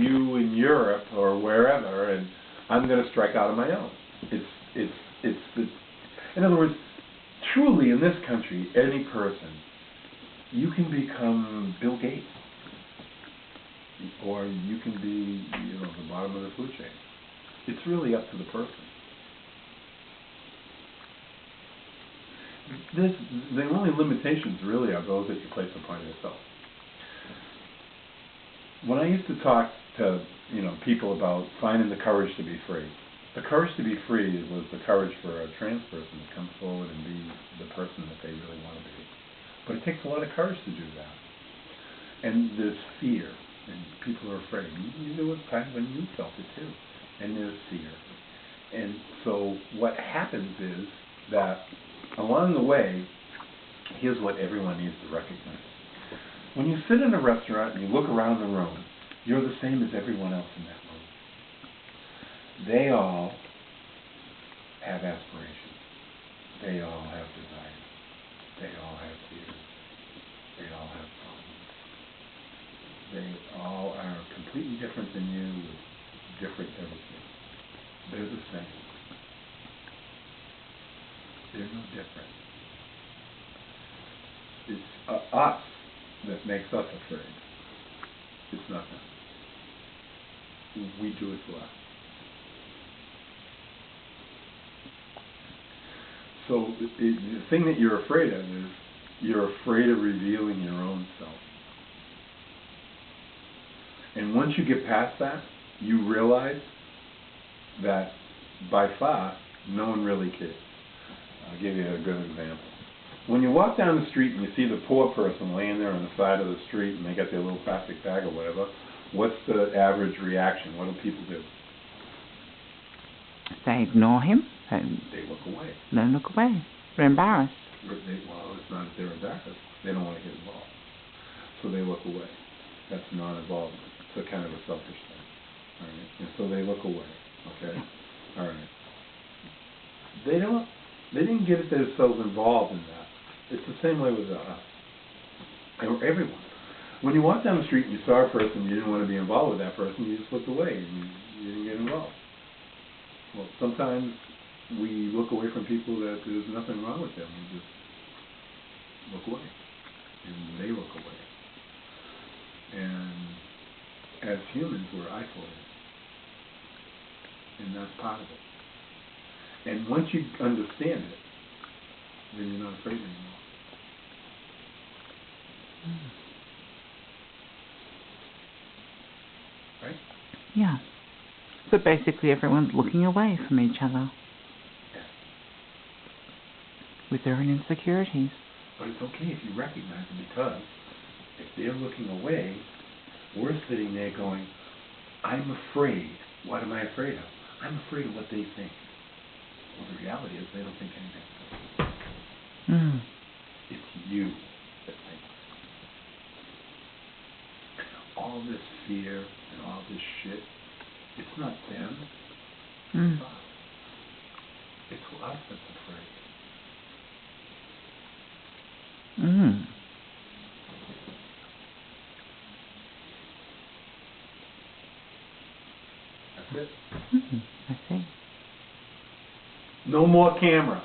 you in Europe or wherever, and I'm going to strike out on my own. In other words, truly in this country, any person, you can become Bill Gates, or you can be, the bottom of the food chain. It's really up to the person. The only limitations really are those that you place upon yourself. When I used to talk to people about finding the courage to be free, the courage to be free was the courage for a trans person to come forward and be the person that they really want to be. But it takes a lot of courage to do that. And there's fear, and people are afraid. There was times when you felt it too. And there's fear. And so what happens is that along the way, here's what everyone needs to recognize. When you sit in a restaurant and you look around the room, you're the same as everyone else in that room. They all have aspirations. They all have desires. They all have fears. They all have problems. They all are completely different than you, with different everything. They're the same. They're no different. It's us that makes us afraid. It's not them. We do it to us. So the thing that you're afraid of is you're afraid of revealing your own self. And once you get past that, you realize that by far, no one really cares. I'll give you a good example. When you walk down the street and you see the poor person laying there on the side of the street and they got their little plastic bag or whatever, what's the average reaction? What do people do? They ignore him. They look away. They look away. They're embarrassed. Well, it's not that they're embarrassed. They don't want to get involved. So they look away. That's non-involvement. It's a kind of a selfish thing. All right? And so they look away. Okay? All right. They didn't get themselves involved in that. It's the same way with us. Everyone. When you walk down the street and you saw a person, you didn't want to be involved with that person, you just looked away and you didn't get involved. Well, sometimes we look away from people that there's nothing wrong with them. We just look away. And they look away. And as humans, we're isolated. And that's part of it. And once you understand it, then you're not afraid anymore. Right? Yeah. So basically everyone's looking away from each other. Yeah. With their own insecurities. But it's okay if you recognize them, because if they're looking away, we're sitting there going, I'm afraid. What am I afraid of? I'm afraid of what they think. Well, the reality is they don't think anything. It's you that thinks. All this fear and all this shit, it's not them. It's us. It's us that's afraid. That's it. I see. No more camera.